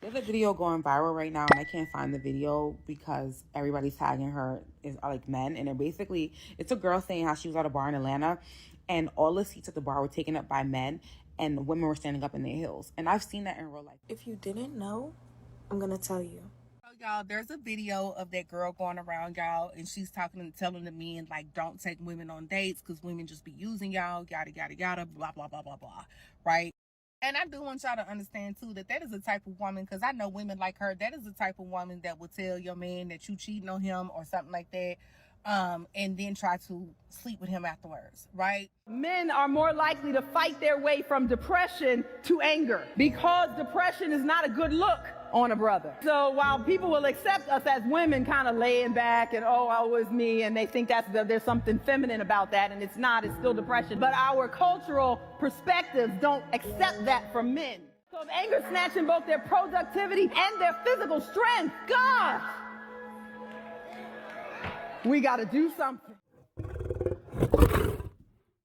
There's a video going viral right now, and I can't find the video because everybody's tagging her is like men. And it's a girl saying how she was at a bar in Atlanta, and all the seats at the bar were taken up by men, and women were standing up in their heels. And I've seen that in real life. If you didn't know, I'm gonna tell you. Y'all, there's a video of that girl going around, y'all, and she's telling the men, like, don't take women on dates because women just be using y'all, yada, yada, yada, blah, blah, blah, blah, blah, right? And I do want y'all to understand, too, that is the type of woman, because I know women like her, that is the type of woman that will tell your man that you cheating on him or something like that, and then try to sleep with him afterwards, right? Men are more likely to fight their way from depression to anger because depression is not a good look on a brother. So while people will accept us as women kind of laying back and, oh, it's me, and they think there's something feminine about that, and it's not, it's still depression. But our cultural perspectives don't accept that from men. So if anger snatching both their productivity and their physical strength, gosh, we got to do something.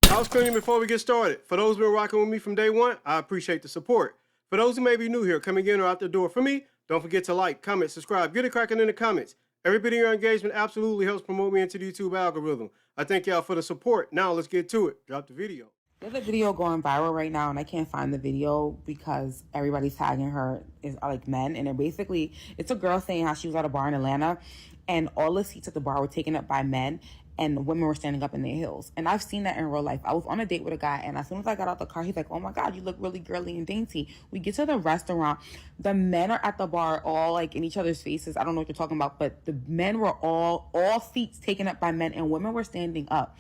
House cleaning before we get started. For those who have been rocking with me from day one, I appreciate the support. For those who may be new here, coming in or out the door for me, don't forget to like, comment, subscribe, get it cracking in the comments. Every bit of your engagement absolutely helps promote me into the YouTube algorithm. I thank y'all for the support. Now let's get to it. Drop the video. There's a video going viral right now, and I can't find the video because everybody's tagging her is like men. And it's a girl saying how she was at a bar in Atlanta, and all the seats at the bar were taken up by men, and women were standing up in their heels. And I've seen that in real life. I was on a date with a guy, and as soon as I got out the car, he's like, oh my God, you look really girly and dainty. We get to the restaurant. The men are at the bar all like in each other's faces. I don't know what you're talking about, but the men were all seats taken up by men, and women were standing up.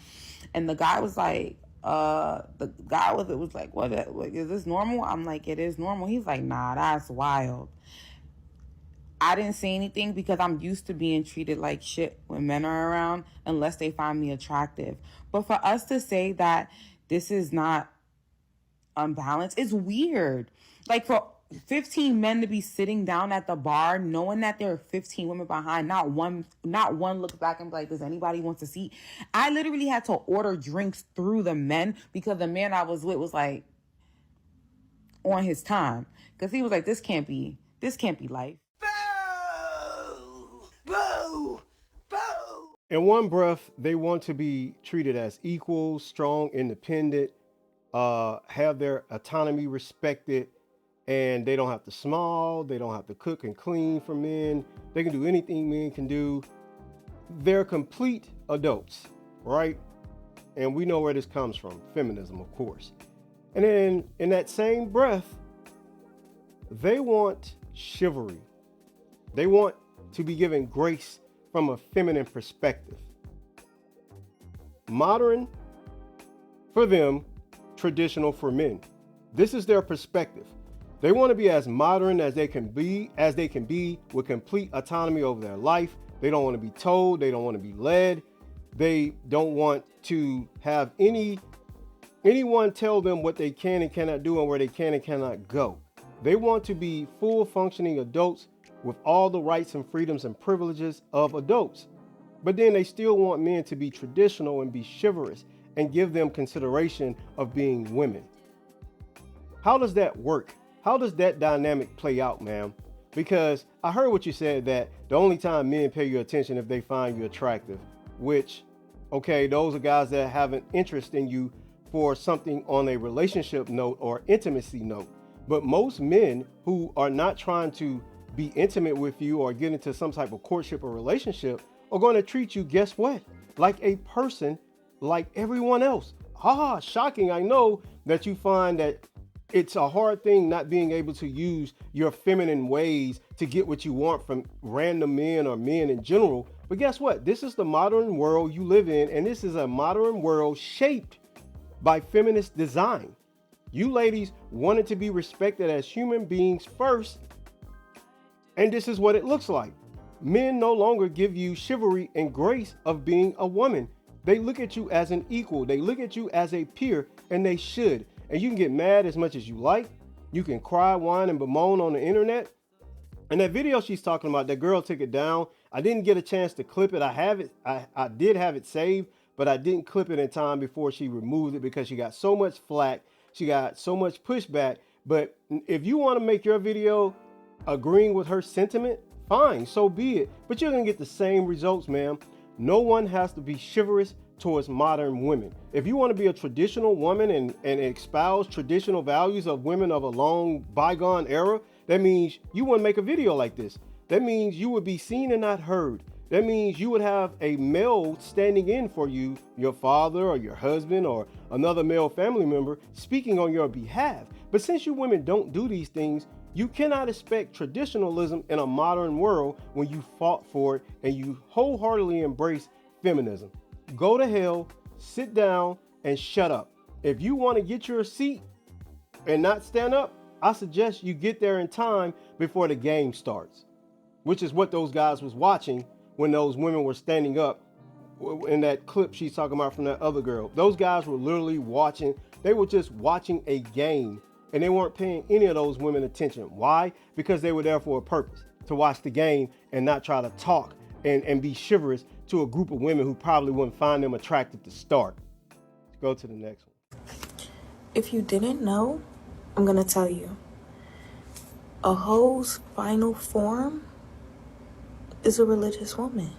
And the guy was like, it was like, what, is this normal? I'm like, it is normal. He's like, nah, that's wild. I didn't say anything because I'm used to being treated like shit when men are around unless they find me attractive. But for us to say that this is not unbalanced, it's weird. Like for 15 men to be sitting down at the bar knowing that there are 15 women behind, not one looks back and be like, does anybody want a seat? I literally had to order drinks through the men because the man I was with was like on his time, because he was like, this can't be life. In one breath, they want to be treated as equal, strong, independent, have their autonomy respected, and they don't have to smile, they don't have to cook and clean for men. They can do anything men can do. They're complete adults, right? And we know where this comes from, feminism, of course. And then in that same breath, they want chivalry. They want to be given grace from a feminine perspective. Modern for them, traditional for men. This is their perspective. They want to be as modern as they can be with complete autonomy over their life. They don't want to be told, they don't want to be led. They don't want to have anyone tell them what they can and cannot do and where they can and cannot go. They want to be full functioning adults with all the rights and freedoms and privileges of adults. But then they still want men to be traditional and be chivalrous and give them consideration of being women. How does that work? How does that dynamic play out, ma'am? Because I heard what you said, that the only time men pay you attention if they find you attractive, which, okay, those are guys that have an interest in you for something on a relationship note or intimacy note. But most men who are not trying to be intimate with you or get into some type of courtship or relationship are going to treat you, guess what? Like a person, like everyone else. Shocking. I know that you find that it's a hard thing not being able to use your feminine ways to get what you want from random men or men in general. But guess what? This is the modern world you live in, and this is a modern world shaped by feminist design. You ladies wanted to be respected as human beings first, and this is what it looks like. Men no longer give you chivalry and grace of being a woman. They look at you as an equal. They look at you as a peer, and they should. And you can get mad as much as you like. You can cry, whine, and bemoan on the internet. And that video she's talking about, that girl took it down. I didn't get a chance to clip it. I did have it saved, but I didn't clip it in time before she removed it because she got so much flack. She got so much pushback. But if you want to make your video agreeing with her sentiment, fine, so be it. But you're gonna get the same results, ma'am. No one has to be chivalrous towards modern women. If you want to be a traditional woman and espouse traditional values of women of a long bygone era, that means you wouldn't make a video like this. That means you would be seen and not heard. That means you would have a male standing in for you, your father or your husband or another male family member speaking on your behalf. But since you women don't do these things, you cannot expect traditionalism in a modern world when you fought for it and you wholeheartedly embrace feminism. Go to hell, sit down, and shut up. If you want to get your seat and not stand up, I suggest you get there in time before the game starts, which is what those guys was watching when those women were standing up in that clip she's talking about from that other girl. Those guys were literally watching. They were just watching a game, and they weren't paying any of those women attention. Why? Because they were there for a purpose, to watch the game and not try to talk and be chivalrous to a group of women who probably wouldn't find them attractive to start. Let's go to the next one. If you didn't know, I'm gonna tell you. A hoe's final form is a religious woman.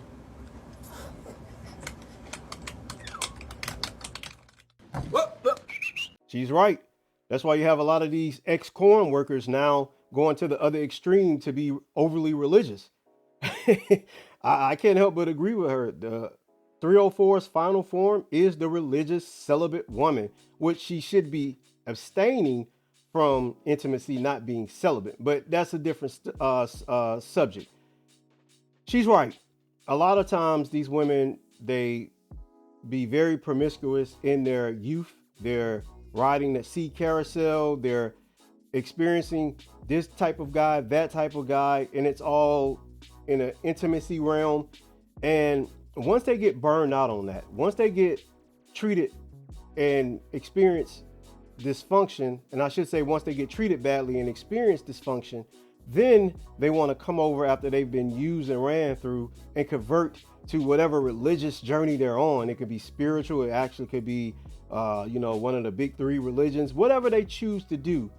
She's right. That's why you have a lot of these ex-corn workers now going to the other extreme to be overly religious. I can't help but agree with her. The 304's final form is the religious celibate woman, which she should be abstaining from intimacy, not being celibate. But that's a different subject. She's right. A lot of times these women, they be very promiscuous in their youth. They're riding the sea carousel. They're experiencing this type of guy, that type of guy, and it's all in an intimacy realm. And once they get burned out on that, once they get treated and experience dysfunction, and I should say once they get treated badly and experience dysfunction, then they want to come over after they've been used and ran through and convert to whatever religious journey they're on. It could be spiritual. It actually could be, one of the big three religions, whatever they choose to do.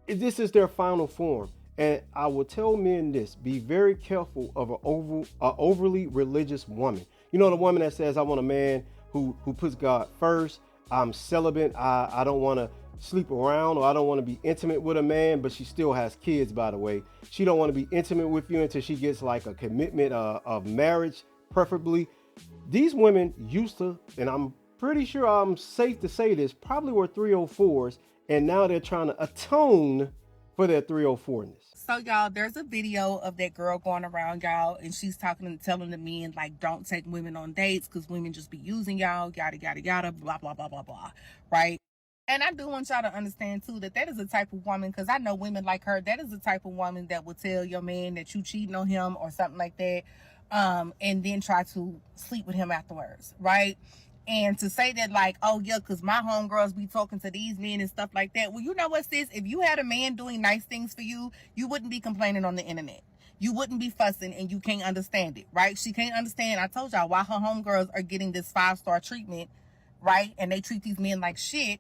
This is their final form. And I will tell men this: be very careful of an overly religious woman. You know, the woman that says, I want a man who puts God first. I'm celibate. I don't want to sleep around, or I don't want to be intimate with a man, but she still has kids, by the way. She don't want to be intimate with you until she gets like a commitment of marriage, preferably. These women used to, and I'm pretty sure I'm safe to say this, probably were 304's, and now they're trying to atone for their 304-ness. So y'all, there's a video of that girl going around, y'all, and she's talking and telling the men, like, don't take women on dates because women just be using y'all, yada, yada, yada, blah, blah, blah, blah, blah, right? And I do want y'all to understand, too, that is a type of woman, because I know women like her, that is the type of woman that will tell your man that you cheating on him or something like that, and then try to sleep with him afterwards, right? And to say that, like, oh, yeah, because my homegirls be talking to these men and stuff like that. Well, you know what, sis? If you had a man doing nice things for you, you wouldn't be complaining on the internet. You wouldn't be fussing, and you can't understand it, right? She can't understand, I told y'all, why her homegirls are getting this 5-star treatment, right? And they treat these men like shit,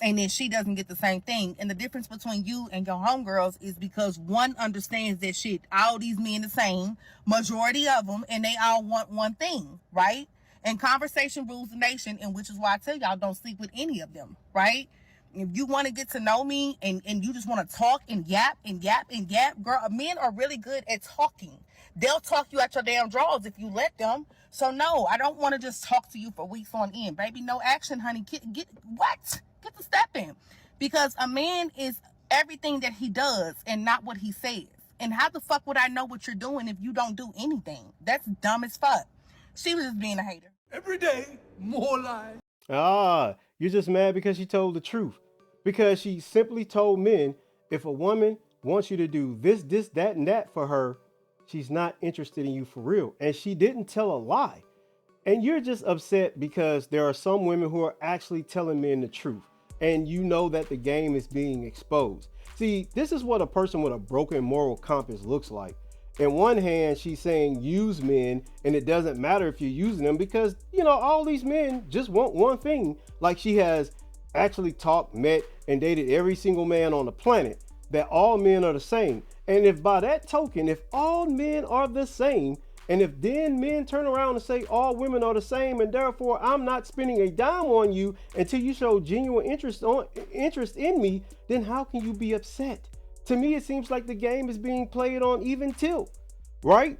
and then she doesn't get the same thing. And the difference between you and your homegirls is because one understands that shit, all these men the same, majority of them, and they all want one thing, right? And conversation rules the nation, and which is why I tell y'all, don't sleep with any of them, right? If you want to get to know me and you just want to talk and yap and yap and yap, girl, men are really good at talking. They'll talk you out your damn drawers if you let them. So no, I don't want to just talk to you for weeks on end, baby. No action, honey. Get the step in. Because a man is everything that he does and not what he says. And how the fuck would I know what you're doing if you don't do anything? That's dumb as fuck. She was just being a hater. Every day, more lies. You're just mad because she told the truth. Because she simply told men, if a woman wants you to do this, that, and that for her, she's not interested in you for real. And she didn't tell a lie. And you're just upset because there are some women who are actually telling men the truth. And you know that the game is being exposed. See, this is what a person with a broken moral compass looks like. In one hand, she's saying use men, and it doesn't matter if you're using them because, all these men just want one thing. Like she has actually talked, met, and dated every single man on the planet. that all men are the same. And if by that token, if all men are the same, and if then men turn around and say all women are the same, and therefore I'm not spending a dime on you until you show genuine interest in me, then how can you be upset? To me, it seems like the game is being played on even tilt, right?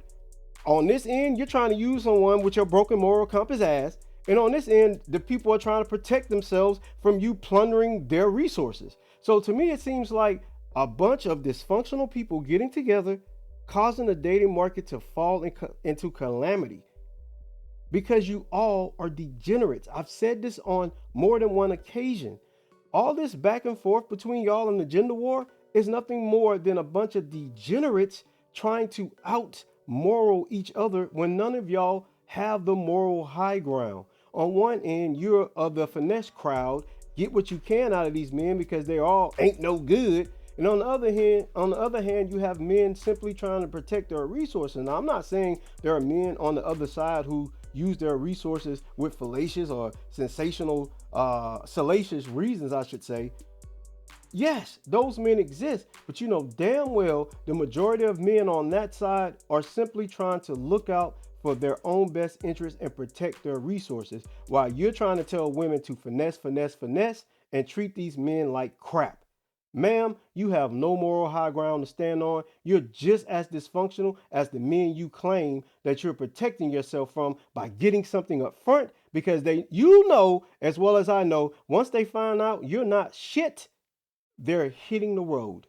On this end, you're trying to use someone with your broken moral compass ass. And on this end, the people are trying to protect themselves from you plundering their resources. So to me, it seems like a bunch of dysfunctional people getting together, causing the dating market to fall into calamity. Because you all are degenerates. I've said this on more than one occasion. All this back and forth between y'all and the gender war is nothing more than a bunch of degenerates trying to out-moral each other when none of y'all have the moral high ground. On one end, you're of the finesse crowd, get what you can out of these men because they all ain't no good. And on the other hand, you have men simply trying to protect their resources. Now, I'm not saying there are men on the other side who use their resources with fallacious or sensational, salacious reasons, I should say. Yes, those men exist, but you know damn well the majority of men on that side are simply trying to look out for their own best interest and protect their resources, while you're trying to tell women to finesse, and treat these men like crap. Ma'am, you have no moral high ground to stand on. You're just as dysfunctional as the men you claim that you're protecting yourself from by getting something up front, because you know, as well as I know, once they find out you're not shit, they're hitting the road.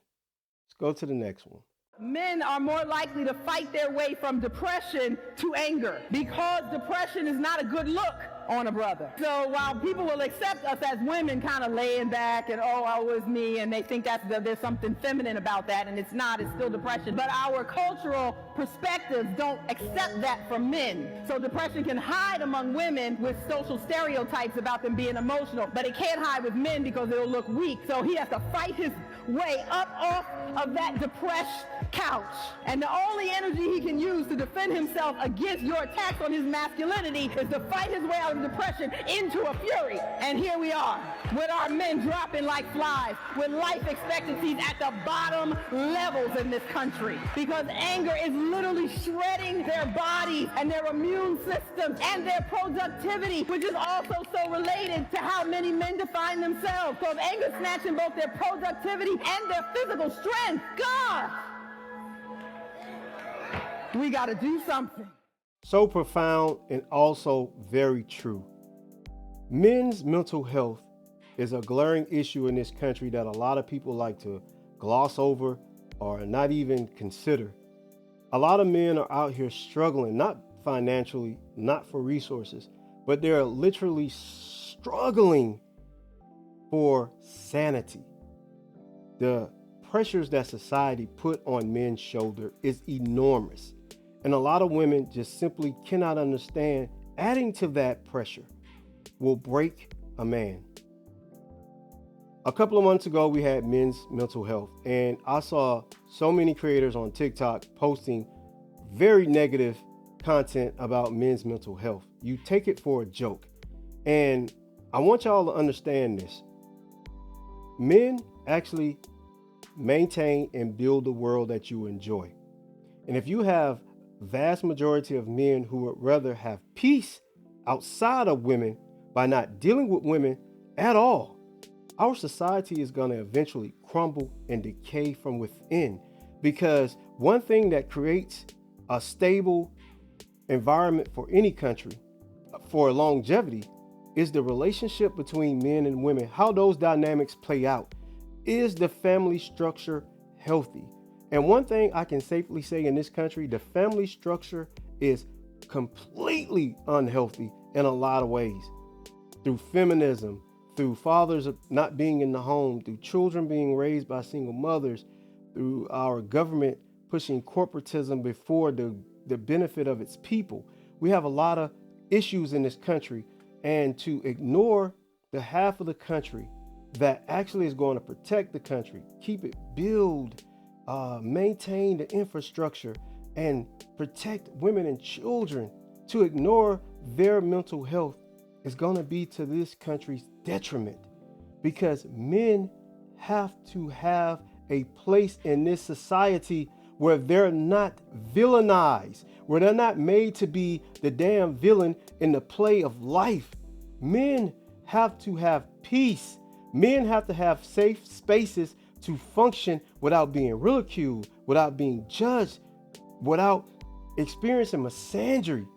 Let's go to the next one. Men are more likely to fight their way from depression to anger because depression is not a good look on a brother. So while people will accept us as women kind of laying back and, oh, it's me, and they think there's something feminine about that, and it's not, it's still depression. But our cultural perspectives don't accept that from men. So depression can hide among women with social stereotypes about them being emotional, but it can't hide with men because it'll look weak. So he has to fight his way up off of that depressed couch. And the only energy he can use to defend himself against your attacks on his masculinity is to fight his way out of depression into a fury. And here we are, with our men dropping like flies, with life expectancies at the bottom levels in this country, because anger is literally shredding their bodies and their immune systems and their productivity, which is also so related to how many men define themselves. So if anger is snatching both their productivity and their physical strength, God, we got to do something. So profound and also very true. Men's mental health is a glaring issue in this country that a lot of people like to gloss over or not even consider. A lot of men are out here struggling, not financially, not for resources, but they're literally struggling for sanity. The pressures that society put on men's shoulder is enormous. And a lot of women just simply cannot understand adding to that pressure will break a man. A couple of months ago, we had men's mental health, and I saw so many creators on TikTok posting very negative content about men's mental health. You take it for a joke. And I want y'all to understand this. Men actually maintain and build the world that you enjoy. And if you have vast majority of men who would rather have peace outside of women by not dealing with women at all, our society is going to eventually crumble and decay from within. Because one thing that creates a stable environment for any country for longevity is the relationship between men and women, how those dynamics play out. Is the family structure healthy? And one thing I can safely say in this country, the family structure is completely unhealthy in a lot of ways. Through feminism, through fathers not being in the home, through children being raised by single mothers, through our government pushing corporatism before the benefit of its people. We have a lot of issues in this country, and to ignore the half of the country that actually is going to protect the country, keep it, build, maintain the infrastructure, and protect women and children, to ignore their mental health is going to be to this country's detriment, because men have to have a place in this society where they're not villainized, where they're not made to be the damn villain in the play of life. Men have to have peace. Men have to have safe spaces to function without being ridiculed, without being judged, without experiencing misandry,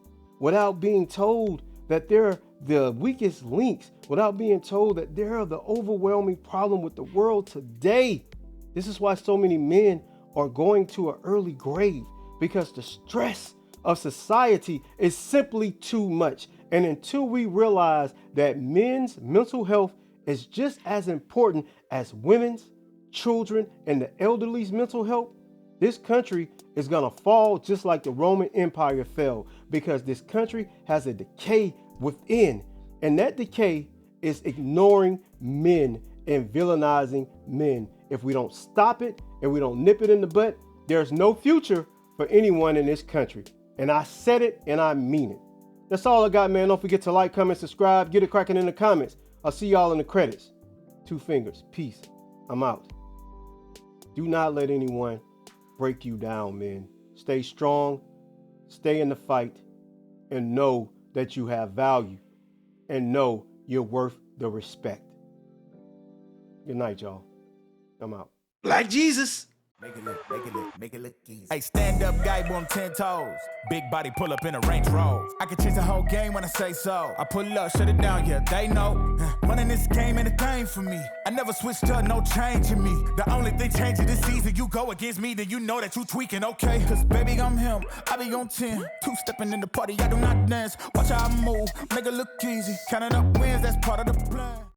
without being told that they're the weakest links, without being told that they're the overwhelming problem with the world today. This is why so many men are going to an early grave, because the stress of society is simply too much. And until we realize that men's mental health is just as important as women's, children, and the elderly's mental health, this country is gonna fall just like the Roman Empire fell, because this country has a decay within, and that decay is ignoring men and villainizing men. If we don't stop it and we don't nip it in the butt, there's no future for anyone in this country. And I said it and I mean it. That's all I got, man. Don't forget to like, comment, subscribe, get it cracking in the comments. I'll see y'all in the credits. 2 fingers. Peace. I'm out. Do not let anyone break you down, man. Stay strong, stay in the fight, and know that you have value, and know you're worth the respect. Good night, y'all. I'm out. Like Jesus. Make it look easy. Hey, stand up guy on 10 toes. Big body pull up in a Range Rover. I can change the whole game when I say so. I pull up, shut it down, yeah, they know. Running this game ain't a thing for me. I never switched up, no change in me. The only thing changing this season, you go against me, then you know that you tweaking, okay? Cause baby, I'm him, I be on 10. 2-stepping in the party, I do not dance. Watch how I move, make it look easy. Counting up wins, that's part of the plan.